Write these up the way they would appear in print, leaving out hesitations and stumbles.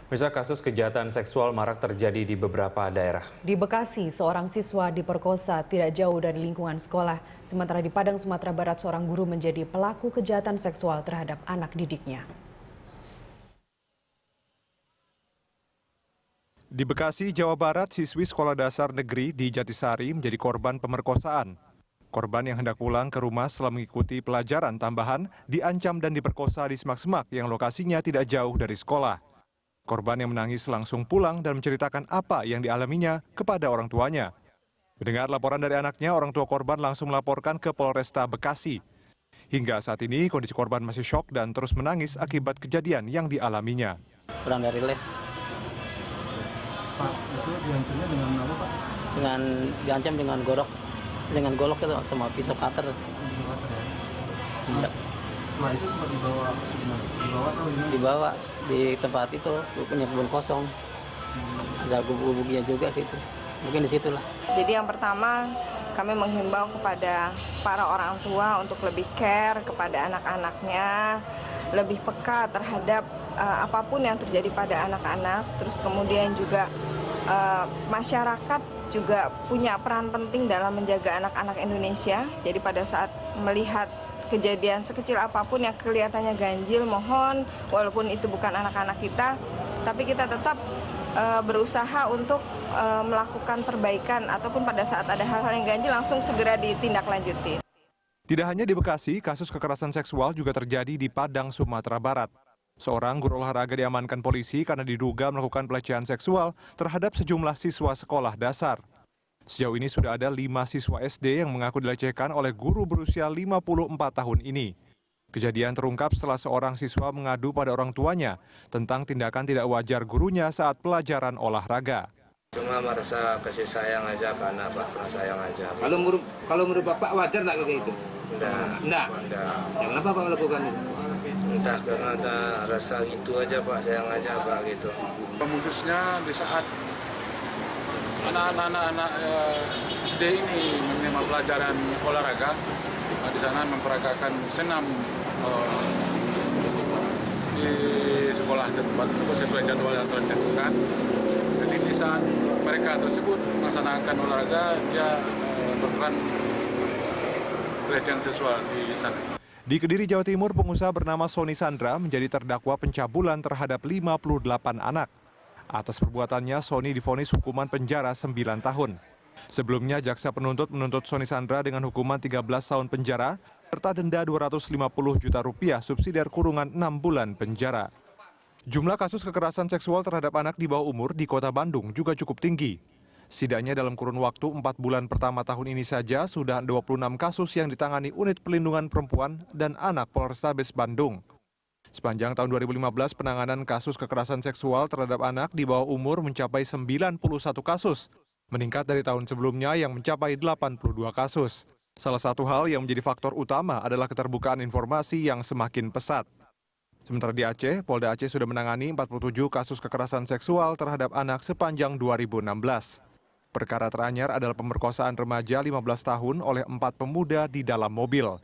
Misal kasus kejahatan seksual marak terjadi di beberapa daerah. Di Bekasi, seorang siswa diperkosa tidak jauh dari lingkungan sekolah. Sementara di Padang, Sumatera Barat, seorang guru menjadi pelaku kejahatan seksual terhadap anak didiknya. Di Bekasi, Jawa Barat, siswi sekolah dasar negeri di Jatisari menjadi korban pemerkosaan. Korban yang hendak pulang ke rumah setelah mengikuti pelajaran tambahan diancam dan diperkosa di semak-semak yang lokasinya tidak jauh dari sekolah. Korban yang menangis langsung pulang dan menceritakan apa yang dialaminya kepada orang tuanya. Mendengar laporan dari anaknya, orang tua korban langsung melaporkan ke Polresta Bekasi. Hingga saat ini kondisi korban masih syok dan terus menangis akibat kejadian yang dialaminya. Pulang dari les. Pak, itu diancamnya dengan apa, Pak? Diancam dengan golok itu sama pisau cutter. Mas, setelah itu sempat dibawa atau gimana? Dibawa di tempat itu punya kebun kosong. Ada gubuk-gubuknya juga situ. Mungkin di situlah. Jadi yang pertama kami menghimbau kepada para orang tua untuk lebih care kepada anak-anaknya, lebih peka terhadap apapun yang terjadi pada anak-anak. Terus kemudian juga masyarakat juga punya peran penting dalam menjaga anak-anak Indonesia. Jadi pada saat melihat kejadian sekecil apapun yang kelihatannya ganjil, mohon walaupun itu bukan anak-anak kita, tapi kita tetap berusaha untuk melakukan perbaikan ataupun pada saat ada hal-hal yang ganjil langsung segera ditindaklanjuti. Tidak hanya di Bekasi, kasus kekerasan seksual juga terjadi di Padang, Sumatera Barat. Seorang guru olahraga diamankan polisi karena diduga melakukan pelecehan seksual terhadap sejumlah siswa sekolah dasar. Sejauh ini sudah ada 5 siswa SD yang mengaku dilecehkan oleh guru berusia 54 tahun ini. Kejadian terungkap setelah seorang siswa mengadu pada orang tuanya tentang tindakan tidak wajar gurunya saat pelajaran olahraga. Cuma merasa kasih sayang aja karena sayang aja. Kalau menurut Bapak wajar nggak kayak itu? Enggak. Yang kenapa Bapak melakukan itu? Entah karena ada rasa gitu aja Pak, sayang aja Pak gitu. Khususnya di saat anak-anak SD ini menerima pelajaran olahraga, di sana memperagakan senam di sekolah tempat sesuai jadwal yang telah ditentukan. Jadi di saat mereka tersebut melaksanakan olahraga, dia berperan pelecehan seksual di sana. Di Kediri, Jawa Timur, pengusaha bernama Sony Sandra menjadi terdakwa pencabulan terhadap 58 anak. Atas perbuatannya, Sony divonis hukuman penjara 9 tahun. Sebelumnya, jaksa penuntut menuntut Sony Sandra dengan hukuman 13 tahun penjara, serta denda Rp250 juta subsidiar kurungan 6 bulan penjara. Jumlah kasus kekerasan seksual terhadap anak di bawah umur di Kota Bandung juga cukup tinggi. Setidaknya dalam kurun waktu 4 bulan pertama tahun ini saja, sudah 26 kasus yang ditangani Unit Pelindungan Perempuan dan Anak Polrestabes Bandung. Sepanjang tahun 2015, penanganan kasus kekerasan seksual terhadap anak di bawah umur mencapai 91 kasus, meningkat dari tahun sebelumnya yang mencapai 82 kasus. Salah satu hal yang menjadi faktor utama adalah keterbukaan informasi yang semakin pesat. Sementara di Aceh, Polda Aceh sudah menangani 47 kasus kekerasan seksual terhadap anak sepanjang 2016. Perkara teranyar adalah pemerkosaan remaja 15 tahun oleh 4 pemuda di dalam mobil.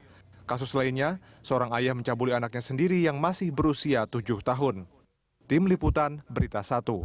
Kasus lainnya, seorang ayah mencabuli anaknya sendiri yang masih berusia 7 tahun. Tim Liputan, Berita 1.